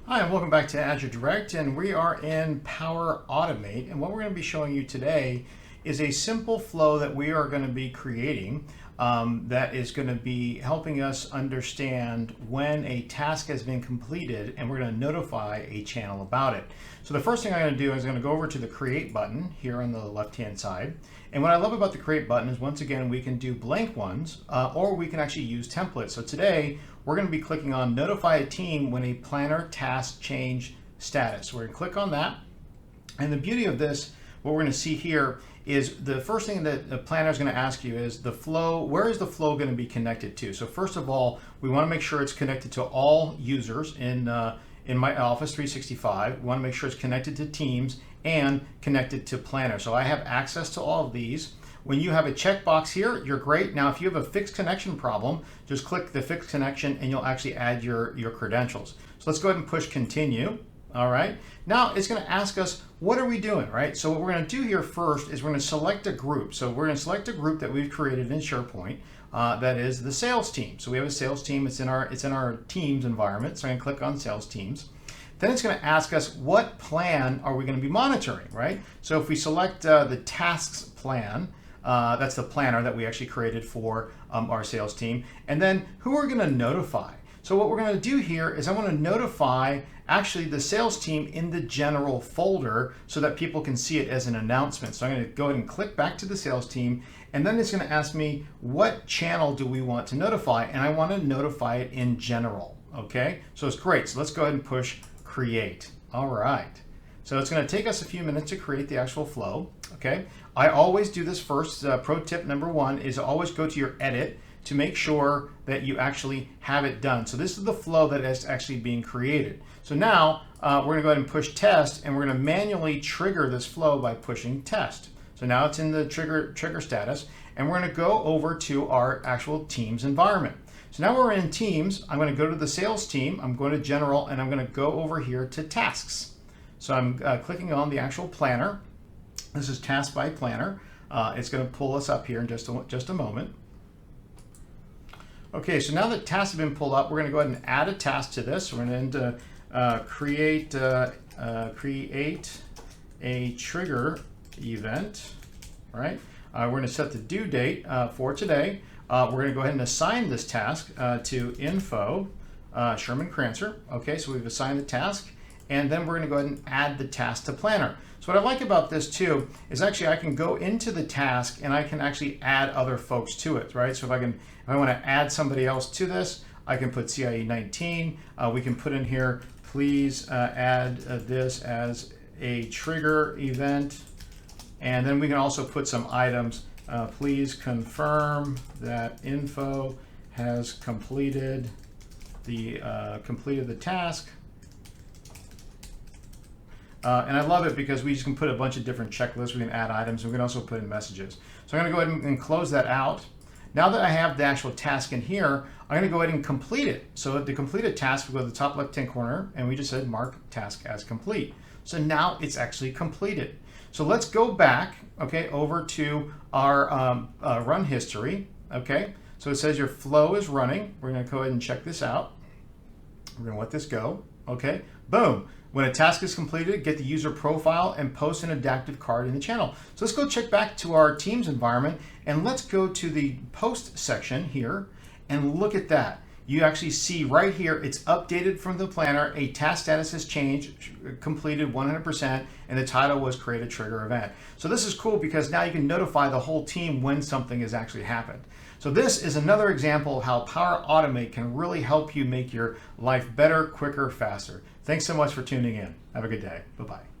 Hi, and welcome back to Azure Direct, and we are in Power Automate. And what we're going to be showing you today is a simple flow that we are going to be creating that is going to be helping us understand when a task has been completed, and we're going to notify a channel about it. So the first thing I'm going to do is I'm going to go over to the Create button here on the left-hand side. And what I love about the Create button is, once again, we can do blank ones, or we can actually use templates. So today, we're going to be clicking on Notify a Team when a planner task change status. We're going to click on that. And the beauty of this, what we're going to see here, is the first thing that the planner is going to ask you is the flow. Where is the flow going to be connected to? So first of all, we want to make sure it's connected to all users in my Office 365. We want to make sure it's connected to Teams and connected to Planner. So I have access to all of these. When you have a checkbox here, you're great. Now, if you have a fixed connection problem, just click the fixed connection and you'll actually add your credentials. So let's go ahead and push continue. All right. Now it's going to ask us, what are we doing, right? So what we're going to do here first is we're going to select a group. So we're going to select a group that we've created in SharePoint. That is the sales team. So we have a sales team. It's in our Teams environment. So I'm going to click on Sales Teams. Then it's going to ask us, what plan are we going to be monitoring, right? So if we select the tasks plan, that's the planner that we actually created for our sales team. And then who we're going to notify. So what we're going to do here is I want to notify actually the sales team in the general folder so that people can see it as an announcement. So I'm going to go ahead and click back to the sales team, and then it's going to ask me, what channel do we want to notify? And I want to notify it in general. Okay, so it's great. So let's go ahead and push create. All right. So it's going to take us a few minutes to create the actual flow. Okay, I always do this first. Pro tip number one is always go to your edit to make sure that you actually have it done. So this is the flow that is actually being created. So now we're going to go ahead and push test, and we're going to manually trigger this flow by pushing test. So now it's in the trigger status, and we're going to go over to our actual Teams environment. So now we're in Teams. I'm going to go to the sales team. I'm going to general, and I'm going to go over here to tasks. So I'm clicking on the actual planner. This is task by planner. It's going to pull us up here in just a moment. Okay, so now that tasks have been pulled up, we're going to go ahead and add a task to this. We're going to create a trigger event. All right. We're going to set the due date for today. We're going to go ahead and assign this task to info Sherman Crancer. Okay, so we've assigned the task, and then we're going to go ahead and add the task to planner. So what I like about this too is actually I can go into the task and I can actually add other folks to it, right? So if I want to add somebody else to this, I can put CIE 19. We can put in here, please add this as a trigger event. And then we can also put some items. Please confirm that info has completed the task. And I love it because we just can put a bunch of different checklists. We can add items. And we can also put in messages. So I'm going to go ahead and close that out. Now that I have the actual task in here, I'm going to go ahead and complete it. So to complete a task, we go to the top left-hand corner, and we just said mark task as complete. So now it's actually completed. So let's go back, okay, over to our run history. Okay, so it says your flow is running. We're going to go ahead and check this out. We're going to let this go. Okay, boom. When a task is completed, get the user profile and post an adaptive card in the channel. So let's go check back to our Teams environment, and let's go to the post section here and look at that. You actually see right here, it's updated from the planner. A task status has changed, completed 100%, and the title was create a trigger event. So this is cool because now you can notify the whole team when something has actually happened. So this is another example of how Power Automate can really help you make your life better, quicker, faster. Thanks so much for tuning in. Have a good day. Bye-bye.